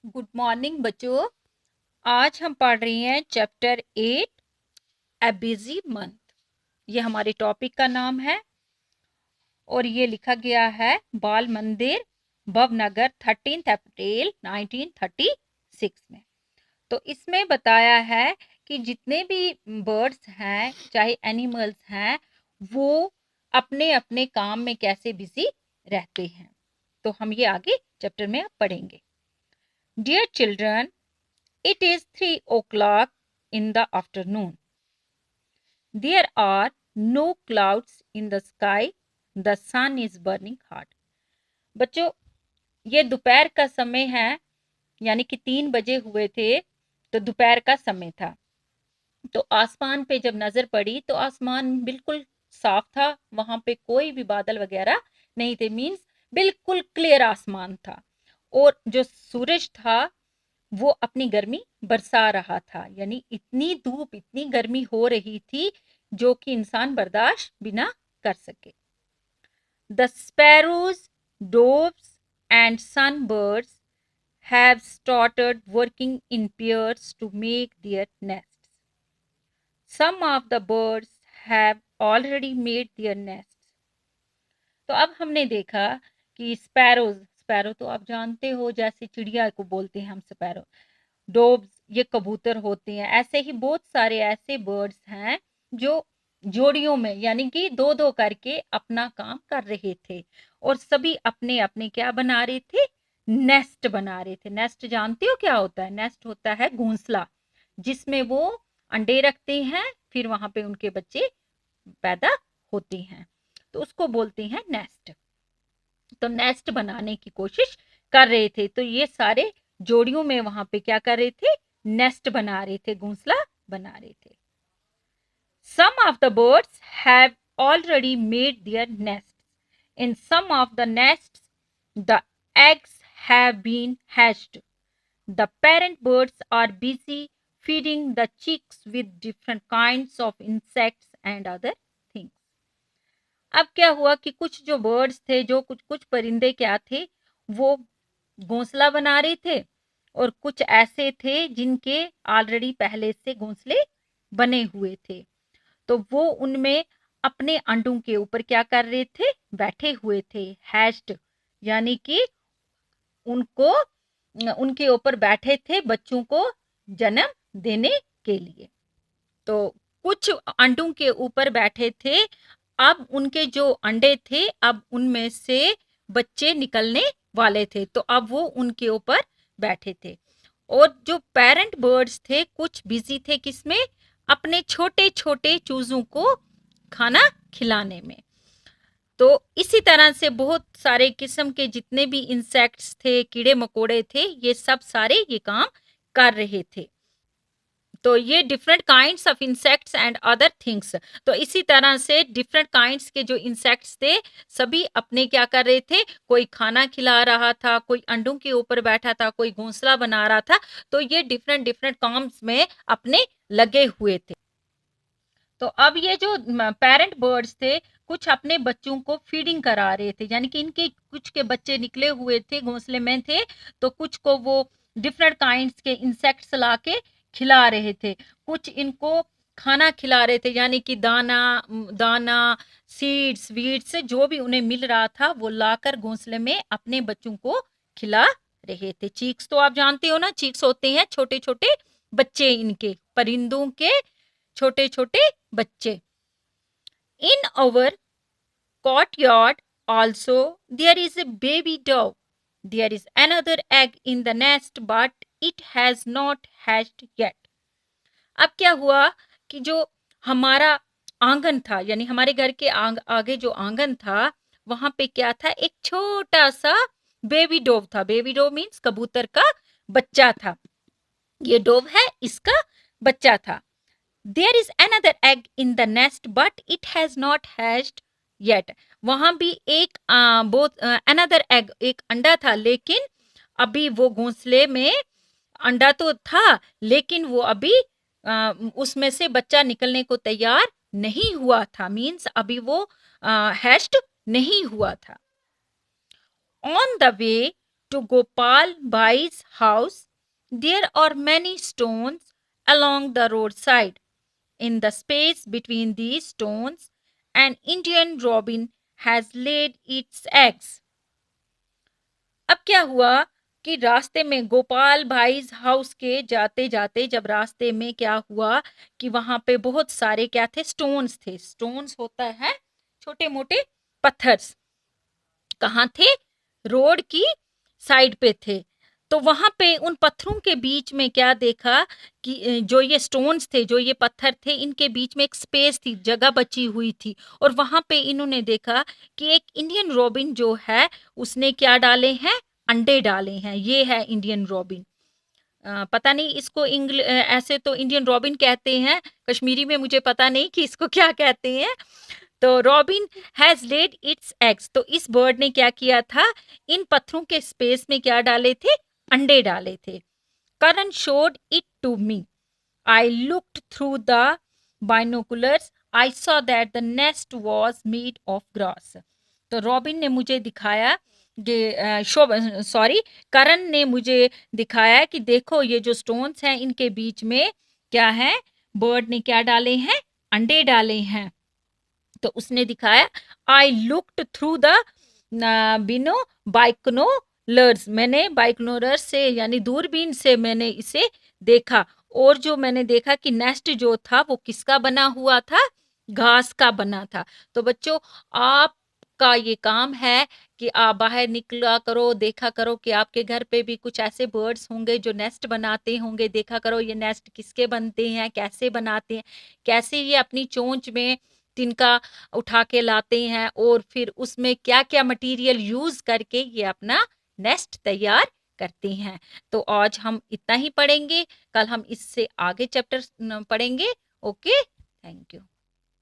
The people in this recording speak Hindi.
गुड मॉर्निंग बच्चों। आज हम पढ़ रही हैं चैप्टर 8 ए बिजी मंथ। ये हमारे टॉपिक का नाम है और ये लिखा गया है बाल मंदिर भवनगर 13 अप्रैल 1936 में। तो इसमें बताया है कि जितने भी बर्ड्स हैं चाहे एनिमल्स हैं वो अपने अपने काम में कैसे बिजी रहते हैं। तो हम ये आगे चैप्टर में अब पढ़ेंगे। Dear children, it is 3 o'clock in the afternoon. There are no clouds in the sky. The sun is burning hard. बच्चों, ये दोपहर का समय है, यानी कि 3 बजे हुए थे, तो दोपहर का समय था। तो आसमान पे जब नजर पड़ी तो आसमान बिल्कुल साफ था, वहां पे कोई भी बादल वगैरह नहीं थे। मीन्स बिल्कुल क्लियर आसमान था और जो सूरज था वो अपनी गर्मी बरसा रहा था। यानी इतनी धूप, इतनी गर्मी हो रही थी जो कि इंसान बर्दाश्त बिना कर सके। The sparrows, doves and sunbirds have started working in pairs to make their nests. Some of the birds have already made their nests. तो अब हमने देखा कि स्पैरो तो आप जानते हो, जैसे चिड़िया को बोलते हैं हम स्पैरो। डोब्स ये कबूतर होते हैं। ऐसे ही बहुत सारे ऐसे बर्ड्स हैं जो जोड़ियों में यानी कि दो दो करके अपना काम कर रहे थे और सभी अपने अपने क्या बना रहे थे, नेस्ट बना रहे थे। नेस्ट जानते हो क्या होता है? नेस्ट होता है घोंसला जिसमें वो अंडे रखते हैं, फिर वहां पे उनके बच्चे पैदा होते हैं, तो उसको बोलते हैं नेस्ट। तो नेस्ट बनाने की कोशिश कर रहे थे। तो ये सारे जोड़ियों में वहां पे क्या कर रहे थे, नेस्ट बना रहे थे, घोंसला बना रहे थे। Some of the birds have already made their nests. In some of the nests, the eggs have been hatched. The parent birds are busy feeding the chicks with different kinds of insects and other things. अब क्या हुआ कि कुछ जो बर्ड्स थे, जो कुछ कुछ परिंदे क्या थे, वो घोंसला बना रहे थे और कुछ ऐसे थे जिनके ऑलरेडी पहले से घोंसले बने हुए थे। तो वो उनमें अपने अंडों के ऊपर क्या कर रहे थे, बैठे हुए थे। हैश्ड यानी कि उनको उनके ऊपर बैठे थे बच्चों को जन्म देने के लिए। तो कुछ अंडों के ऊपर बैठे थे। अब उनके जो अंडे थे, अब उनमें से बच्चे निकलने वाले थे, तो अब वो उनके ऊपर बैठे थे। और जो पेरेंट बर्ड्स थे कुछ बिजी थे किसमें, अपने छोटे छोटे चूजों को खाना खिलाने में। तो इसी तरह से बहुत सारे किस्म के जितने भी इंसेक्ट्स थे, कीड़े मकोड़े थे, ये सब सारे ये काम कर रहे थे। तो ये different kinds of insects and other things. तो इसी तरह से डिफरेंट काइंड्स के जो इंसेक्ट्स थे सभी अपने क्या कर रहे थे, कोई खाना खिला रहा था, कोई अंडों के ऊपर बैठा था, कोई घोंसला बना रहा था। तो ये डिफरेंट डिफरेंट काम्स में अपने लगे हुए थे। तो अब ये जो पेरेंट बर्ड्स थे कुछ अपने बच्चों को फीडिंग करा रहे थे, यानी कि इनके कुछ के बच्चे निकले हुए थे, घोंसले में थे, तो कुछ को वो डिफरेंट काइंड्स के इंसेक्ट्स लाके खिला रहे थे। कुछ इनको खाना खिला रहे थे, यानी कि दाना दाना सीड्स वीड्स जो भी उन्हें मिल रहा था वो लाकर घोंसले में अपने बच्चों को खिला रहे थे। चीक्स तो आप जानते हो ना, चीक्स होते हैं छोटे छोटे बच्चे, इनके परिंदों के छोटे छोटे बच्चे। In our courtyard also there is a baby dove. There is another egg in the nest but it has not hatched yet. अब क्या हुआ कि जो हमारा आंगन था, यानी हमारे घर के आगे जो आंगन था, वहां पे क्या था, एक छोटा सा बेबी डोव था। बेबी डोव मीन्स कबूतर का बच्चा था। ये डोव है, इसका बच्चा था। There is another egg in the nest but it has not hatched yet. वहां भी एक another egg एक अंडा था, लेकिन अभी वो घोंसले में अंडा तो था लेकिन वो अभी उसमें से बच्चा निकलने को तैयार नहीं हुआ था। मीन्स अभी वो हैच्ड नहीं हुआ था। On the way to Gopal Bhai's house, there are many stones along the roadside. In the space between these stones, an Indian robin has laid its eggs. अब क्या हुआ कि रास्ते में गोपाल भाई हाउस के जाते जाते जब रास्ते में क्या हुआ कि वहां पे बहुत सारे क्या थे, स्टोन्स थे। स्टोन्स होता है छोटे मोटे पत्थर्स। कहाँ थे? रोड की साइड पे थे। तो वहां पे उन पत्थरों के बीच में क्या देखा कि जो ये स्टोन्स थे, जो ये पत्थर थे, इनके बीच में एक स्पेस थी, जगह बची हुई थी। और वहां पे इन्होंने देखा कि एक इंडियन रॉबिन जो है उसने क्या डाले हैं? अंडे डाले हैं। ये है इंडियन रॉबिन। पता नहीं इसको ऐसे तो इंडियन रॉबिन कहते हैं, कश्मीरी में मुझे पता नहीं कि इसको क्या कहते हैं। तो robin has lead it's eggs, तो इस बर्ड ने क्या किया था? इन पत्थरों के स्पेस में क्या डाले थे? अंडे डाले थे। Karan showed it to me, I looked through the binoculars, I saw that the nest was made of grass. तो रॉबिन ने मुझे दिखाया करण ने मुझे दिखाया कि देखो ये जो स्टोन्स हैं इनके बीच में क्या है? बर्ड ने क्या डाले हैं? अंडे डाले हैं। तो उसने दिखाया, आई लुक्ड थ्रू द बाइक्नोलर्स, मैंने बाइक्नोलर्स से यानी दूरबीन से मैंने इसे देखा। और जो मैंने देखा कि नेस्ट जो था वो किसका बना हुआ था? घास का बना था। तो बच्चों आपका ये काम है कि आप बाहर निकला करो, देखा करो कि आपके घर पे भी कुछ ऐसे बर्ड्स होंगे जो नेस्ट बनाते होंगे। देखा करो ये नेस्ट किसके बनते हैं, कैसे बनाते हैं, कैसे ये अपनी चोंच में तिनका उठा के लाते हैं और फिर उसमें क्या क्या मटेरियल यूज करके ये अपना नेस्ट तैयार करते हैं। तो आज हम इतना ही पढ़ेंगे, कल हम इससे आगे चैप्टर पढ़ेंगे। Okay, thank you.